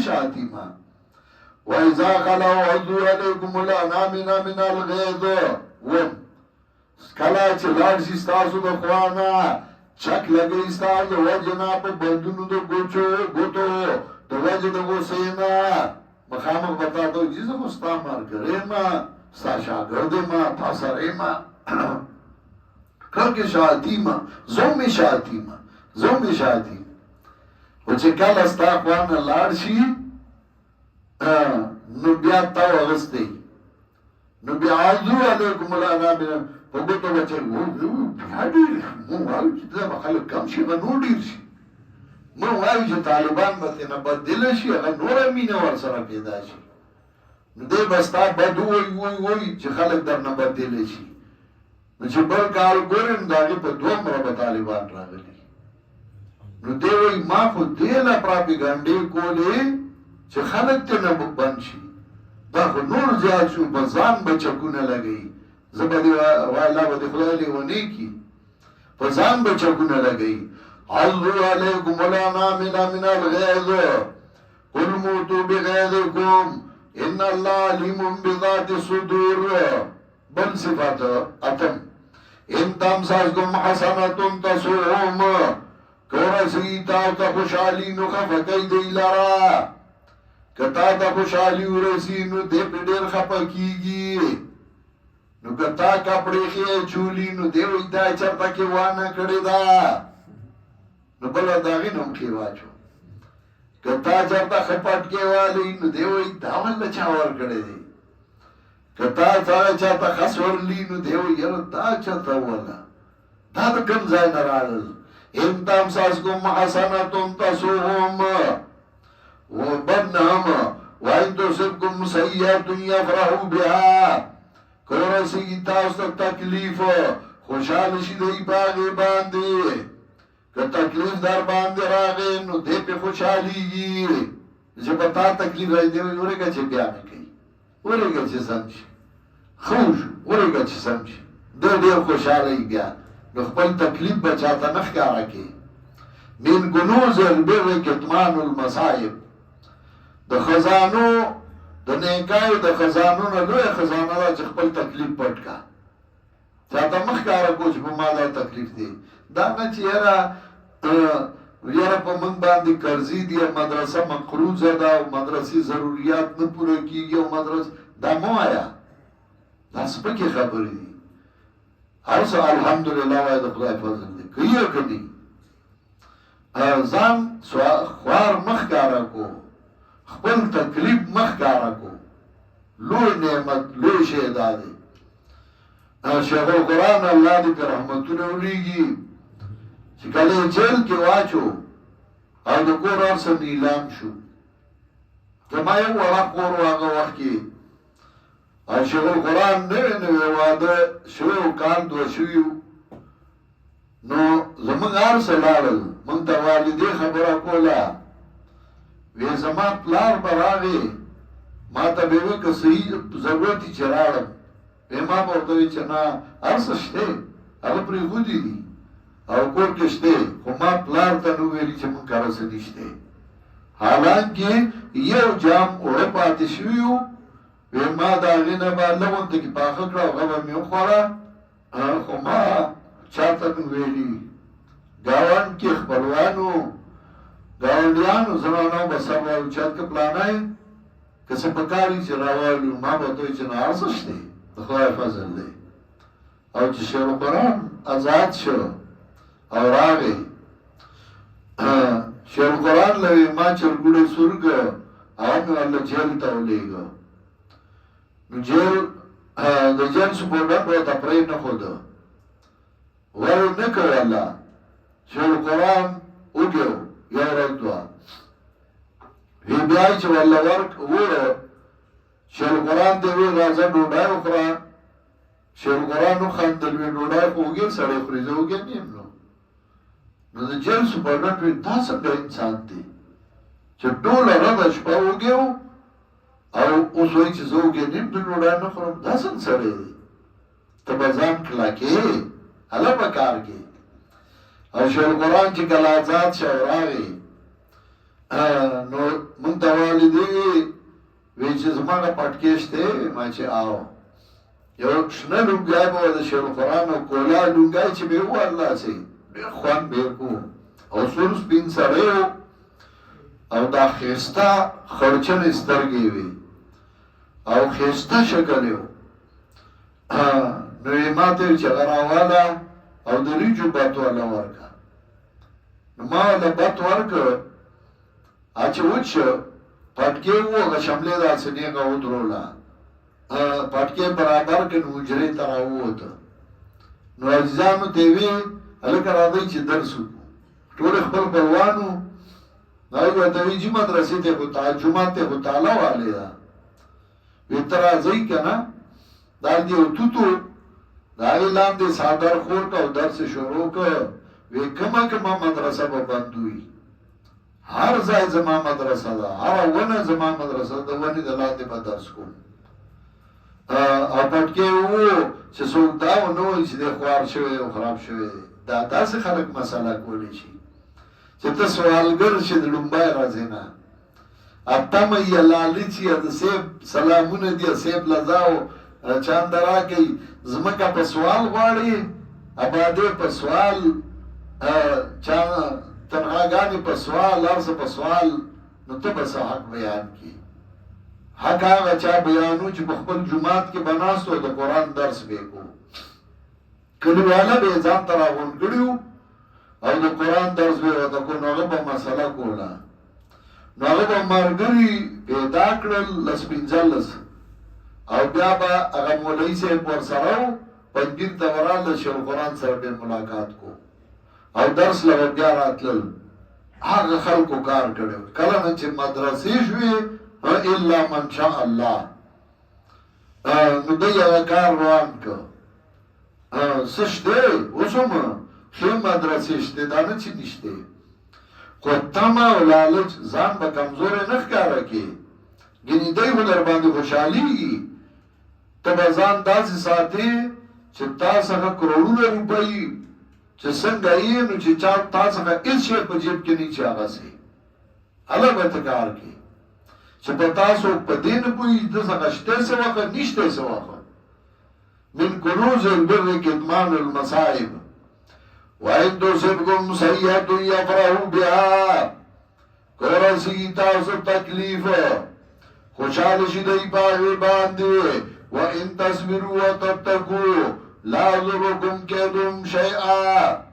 شاتیما وَإِذَا خَلَوْا عَضُوا عَلَيْكُمُ الْأَنَامِنَ مِنَ الْغَيْظِ وم کلا چې لاړ شي ستاسو د خوانا چک لګي ستاسو د وجنا په بندونو د ګوتو د وجه د غوسینا مخامخ بتا ته چې زه مستا مار کړم ستا شاګرد ما تاسره ما کله شاتیما زوم شاتیما او چې کله ستا خوانا لاړ شي نو بیا تا وغستی نو بیا عضو علیکم الانامین په ګوتو بچه بیا ډیر مو وایو چې دا به خلک کم شي به نور ډیر شي مو وایو چې طالبان به ترېنه بدله شي هغه نوره مینه ورسره پیدا شي نو دی به ستا بد ووایي چې خلک درنه بدله شي نو چې بل کال ګورم د هغې په دومره به طالبان راغلي نو دی وایي ما خو دې نه پراپیګنډې کولې چې خلک ترېنه بند شي دا خو نور زیات شو په ځان به چکونه لګوي زه به دې الله به دې خدای لیونی کي په ځان به چکونه لګوي عضوا علیکم الانامل من الغیظ قل موتوا بغیظکم ان الله علیم بذات الصدور بل صفات اتم ان تمسسکم حسنة تسؤهم کورسی تاسو خوشحالي نو خفقی دی لرا کتا تا خوشحالی ورسی نو دے پی دیر خپا کیگی نو کتا کپڑی خیئے چولی نو دے وی دا چرتا کی وانا کڑی دا نو بلا داغی نم خیواچو کتا چرتا خپاٹ کے والی نو دے وی دا والا چاور کڑی دی کتا چرتا خسور لی نو دے وی یر دا چرتا والا دا دا کم زای نرالل انتام ساسکم حسنتم تسوهم وبدنهم وإن تصبكم سيئة يفرحوا بها کورسی تاسو تکلیف خوشحال شي دی باغې باندې که تکلیف در باندې راغی نو دې په خوشحاليږي چې په تا تکلیف راځي دی ورګه چې بیا نه کوي ورګه چې سمجي خوش ورګه چې سمجي ډېر خوشاله بیا نو خپل تکلیف بچاته نه ښکارا کوي من گنوز البر کتمان المصائب د خزانو د نیکای د خزانو نه لوی خزانه ده چې خپل تکلیف پټ کا چاته مخ کار کوچ په ما دا تکلیف دی دا نه چې یاره په موږ باندې قرضې دی مدرسه مقروضه ده او مدرسې ضرورت نه پوره کیږي او مدرسه دا مو آیا دا سپکې خبرې دي هر څه الحمدلله وای د خدای فضل دی کیو کدي ځان خوار مخ کار کو خپل تکلیف مخ کارا کو لوی نعمت لوی شهدا دی شیخ القرآن اللہ دی پر رحمتونه ولیگی چې کله جیل کې واچو او د کور ارسه نیلام شو کما یو ولا کور واغه وخت کې او شیخ القرآن نوی واده شوی او کال دو شویو نو زمونږ ارسه لاړل مونږ ته والدې خبره کوله وی زما پلار براغی ما تا بیوی که صحیح ضرورتی چه راڑم وی ما باوتوی چه نا ارسا شته اگه پری خودی دی او کور کشته خو ما پلار تا نو ویلی چه من کارسا دیشته حالانکه یو جام اوڑه پاتی شویو وی ما دا غینا با لون تا کی پاخد را غبا میو خورا خو ما چاہتا نو ویلی گاوان کی خبروانو گاونډیانو زنانو به سر راوچت که پلانای که څه پکاري چې راوالو ما به دوی چې نه ارزه شته د خدای فضل دی او چې شیخ القرآن آزاد شو او راغی شیخ القرآن لوی ما چرګوړی سورګ هغه مې الله جیل ته ولیږه نو جیل د جیل سپورډر به ته پرې نه خوده ور نه کوي الله شیخ القرآن وګیو یا رضوا وی بیای چې والله ورک وره شیخ قرآن دی وی راځه ډوډۍ وخوره شیخ قرآن نو خندل وی ډوډۍ خو وګیر سړی خوري زه وګیر نیم نو د جیل سپرډنټ وی دا څنګه انسان دی چې ټوله رده شپه وګیو او اوس وایي چې زه وګیر نیم د ډوډۍ نه خورم دا څنګه سړی دی ته به ځان کلکې هله په کار کې او شیخ القرآن چې کله آزاد شو راغی نو مونږ ته والدې وی چې زما هغه پټکې شته ما چې آو یو شنه لونګی به د شیخ القرآن او کولا لونګی چې به و الله سي ډېر خوند به کو او سور سپین سړی او دا ښایسته خړچنې سترګې وي او ښایسته شکل یې نو یې ما ته ویل چې هغه راواله او د وریجو بت والا ورکړه نو ما له بت ورکړ چې وچ پټکې و هغه شملې داسې نیغه ودروله پټکې برابر کړ نو حجرې ته راووته نو عزیزانو ته یې ویل هلکه راځئ چې درس وکړو ټول خپل خپلوانو هغوی ورته وایي چې مدرسې ته خو جومات ته خو تاله والې ده وی ته راځئ که نه دا دې یو توتو د هغې لاندې څادر خور که او درس یې شروع که وی کومه مدرسه به بند وي هر ځای زما مدرسه ده هره ونه زما مدرسه ده د ونې د لاندې به درس کوم او پټکې وو چې څوک دا ونه وایي چې دی خوار شوی او خراب شوی دی دا داسې خلک مسله کولی شي چې ته سوالګر چې د لومبی راځې نه اتمه یې لالچ یې د سیب سلامونه دي سیب لځاو چانده راکوي ځمکه په سوال غواړي ابادې په سوال تنخواګانې په سوال هر څه په سوال نو ته به څه حق بیان کړي حق هغه چا بیانو چې په خپل جومات کې به ناست و د قرآن درس به یې کو کلیواله به یې ځان ته راغونډ کړي وو او د قرآن درس به یې ورته کو نو هغه به مسله کوله نو هغه به ملګري پیدا کړل لس پنځلس او بیا به هغه مولوي صاحب ورسره و پنجیر ته ورغله شیخ القرآن سره به ملاقات کو او درس له بیا راتلل هغه خلکو کار کړی کله نه چې مدرسې شوې الا من شاء الله نو دی هغه کار روان که څه شته اوس هم ښې مدرسې شته دا نه چې نشته خو تمه او لالچ ځان به کمزوری نه ښکاره کړي ګینې دی خو در باندې خوشحالېږي ته به ځان داسې ساتې چې تا څخه کروړونه روپۍ چې څنګه یې نو چې چا تا څخه هېڅ شی په جیب کې نه چې هغه سي هله به ته کار کوې چې په تاسو په دې نه پوهېږي ده څخه شته څه وخت نشته څه وخت من کنوز البر کتمان المصائب وَإِن تُصِبْكُمْ سَيِّئَةٌ يَفْرَحُوا بِهَا کورسي تاسو تکلیف خوشحال شي دی په باندې وَإِن تَصْبِرُوا وَتَتَّقُوا لَا يَضُرُّكُمْ كَيْدُهُمْ شَيْئًا